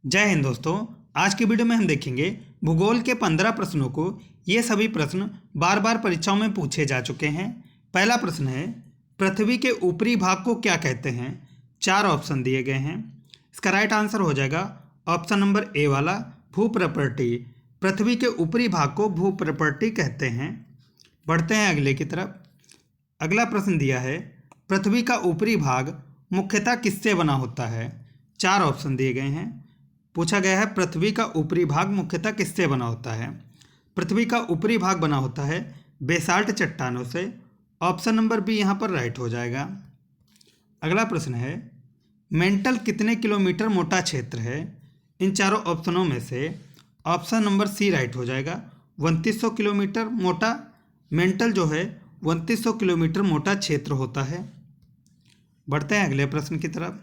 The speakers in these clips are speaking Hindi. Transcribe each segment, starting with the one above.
जय हिंद दोस्तों। आज की वीडियो में हम देखेंगे भूगोल के 15 प्रश्नों को। ये सभी प्रश्न बार बार परीक्षाओं में पूछे जा चुके हैं। पहला प्रश्न है, पृथ्वी के ऊपरी भाग को क्या कहते हैं? 4 ऑप्शन दिए गए हैं। इसका राइट आंसर हो जाएगा ऑप्शन नंबर ए वाला, भूप्रपर्टी। पृथ्वी के ऊपरी भाग को भूप्रपर्टी कहते हैं। बढ़ते हैं अगले की तरफ। अगला प्रश्न दिया है, पृथ्वी का ऊपरी भाग मुख्यतः किससे बना होता है? 4 ऑप्शन दिए गए हैं। पूछा गया है पृथ्वी का ऊपरी भाग मुख्यतः किससे बना होता है? पृथ्वी का ऊपरी भाग बना होता है बेसाल्ट चट्टानों से। ऑप्शन नंबर बी यहाँ पर राइट हो जाएगा। अगला प्रश्न है, मेंटल कितने किलोमीटर मोटा क्षेत्र है? इन चारों ऑप्शनों में से ऑप्शन नंबर सी राइट हो जाएगा। 2900 किलोमीटर मोटा मेंटल जो है 2900 किलोमीटर मोटा क्षेत्र होता है। बढ़ते हैं अगले प्रश्न की तरफ।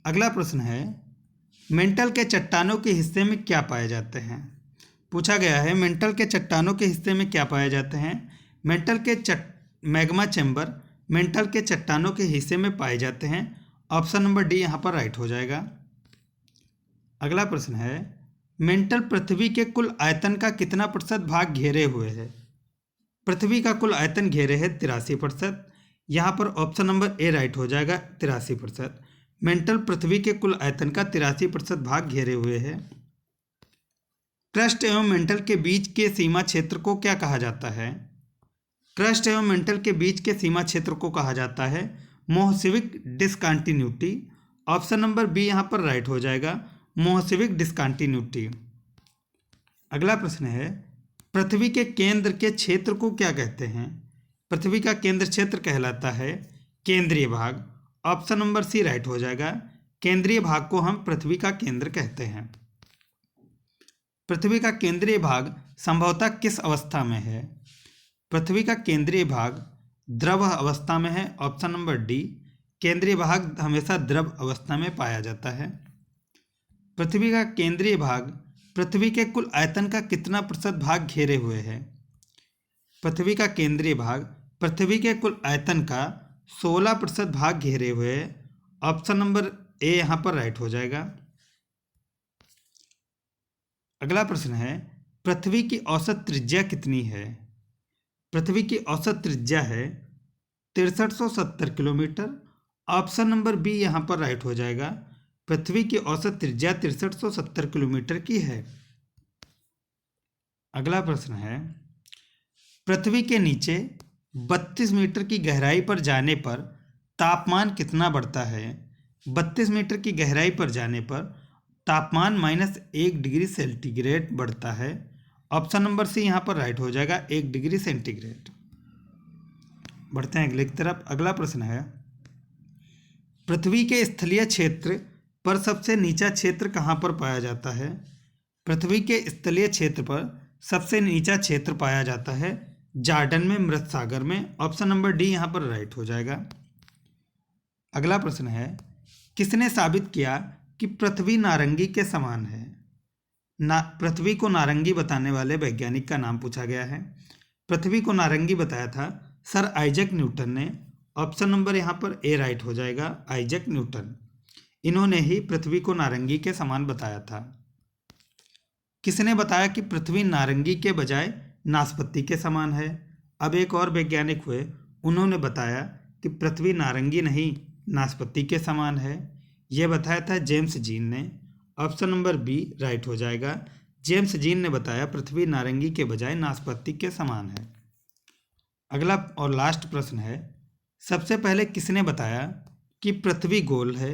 अगला प्रश्न है, मेंटल के चट्टानों के हिस्से में क्या पाए जाते हैं? पूछा गया है मेंटल के चट्टानों के हिस्से में क्या पाए जाते हैं? मेंटल के मैग्मा चैम्बर मेंटल के चट्टानों के हिस्से में पाए जाते हैं। ऑप्शन नंबर डी यहाँ पर राइट हो जाएगा। अगला प्रश्न है, मेंटल पृथ्वी के कुल आयतन का कितना प्रतिशत भाग घेरे हुए है? पृथ्वी का कुल आयतन घेरे है 83%। यहाँ पर ऑप्शन नंबर ए राइट हो जाएगा, 83%। मेंटल पृथ्वी के कुल आयतन का 83% भाग घेरे हुए है। क्रस्ट एवं मेंटल के बीच के सीमा क्षेत्र को क्या कहा जाता है? क्रस्ट एवं मेंटल के बीच के सीमा क्षेत्र को कहा जाता है मोहसिविक डिसकंटिन्यूटी। ऑप्शन नंबर बी यहाँ पर राइट हो जाएगा, मोहसिविक डिसकंटिन्यूटी। अगला प्रश्न है, पृथ्वी के केंद्र के क्षेत्र को क्या कहते हैं? पृथ्वी का केंद्र क्षेत्र कहलाता है केंद्रीय भाग। ऑप्शन नंबर सी राइट हो जाएगा। केंद्रीय भाग को हम पृथ्वी का केंद्र कहते हैं। पृथ्वी का केंद्रीय भाग संभवतः किस अवस्था में है? पृथ्वी का केंद्रीय भाग द्रव अवस्था में है। ऑप्शन नंबर डी, केंद्रीय भाग हमेशा द्रव अवस्था में पाया जाता है। पृथ्वी का केंद्रीय भाग पृथ्वी के कुल आयतन का कितना प्रतिशत भाग घेरे हुए है? पृथ्वी का केंद्रीय भाग पृथ्वी के कुल आयतन का 16% भाग घेरे हुए है। ऑप्शन नंबर ए यहाँ पर राइट हो जाएगा। अगला प्रश्न है, पृथ्वी की औसत त्रिज्या कितनी है? पृथ्वी की औसत त्रिज्या है 6370 किलोमीटर। ऑप्शन नंबर बी यहाँ पर राइट हो जाएगा। पृथ्वी की औसत त्रिज्या 6370 किलोमीटर की है। अगला प्रश्न है, पृथ्वी के नीचे 32 मीटर की गहराई पर जाने पर तापमान कितना बढ़ता है? 32 मीटर की गहराई पर जाने पर तापमान -1 डिग्री सेंटीग्रेड बढ़ता है। ऑप्शन नंबर सी यहाँ पर राइट हो जाएगा, 1 डिग्री सेंटीग्रेड। बढ़ते हैं अगले की तरफ। अगला प्रश्न है, पृथ्वी के स्थलीय क्षेत्र पर सबसे नीचा क्षेत्र कहाँ पर पाया जाता है? पृथ्वी के स्थलीय क्षेत्र पर सबसे नीचा क्षेत्र पाया जाता है जॉर्डन में, मृत सागर में। ऑप्शन नंबर डी यहाँ पर राइट हो जाएगा। अगला प्रश्न है, किसने साबित किया कि पृथ्वी नारंगी के समान है? पृथ्वी को नारंगी बताने वाले वैज्ञानिक का नाम पूछा गया है। पृथ्वी को नारंगी बताया था सर आइजैक न्यूटन ने। ऑप्शन नंबर यहाँ पर ए राइट हो जाएगा, आइजैक न्यूटन। इन्होंने ही पृथ्वी को नारंगी के समान बताया था। किसने बताया कि पृथ्वी नारंगी के बजाय नाशपाती के समान है? अब एक और वैज्ञानिक हुए, उन्होंने बताया कि पृथ्वी नारंगी नहीं नाशपाती के समान है। यह बताया था जेम्स जीन ने। ऑप्शन नंबर बी राइट हो जाएगा। जेम्स जीन ने बताया पृथ्वी नारंगी के बजाय नाशपाती के समान है। अगला और लास्ट प्रश्न है, सबसे पहले किसने बताया कि पृथ्वी गोल है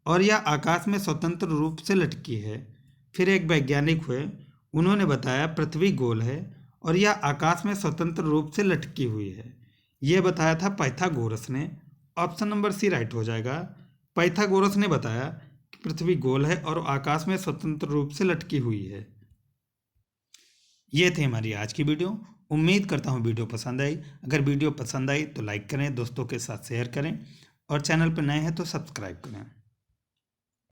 और यह आकाश में स्वतंत्र रूप से लटकी है? फिर एक वैज्ञानिक हुए, उन्होंने बताया पृथ्वी गोल है और यह आकाश में स्वतंत्र रूप से लटकी हुई है। यह बताया था पाइथागोरस ने। ऑप्शन नंबर सी राइट हो जाएगा। पाइथागोरस ने बताया कि पृथ्वी गोल है और आकाश में स्वतंत्र रूप से लटकी हुई है। ये थी हमारी आज की वीडियो। उम्मीद करता हूँ वीडियो पसंद आई। अगर वीडियो पसंद आई तो लाइक करें, दोस्तों के साथ शेयर करें और चैनल पर नए हैं तो सब्सक्राइब करें।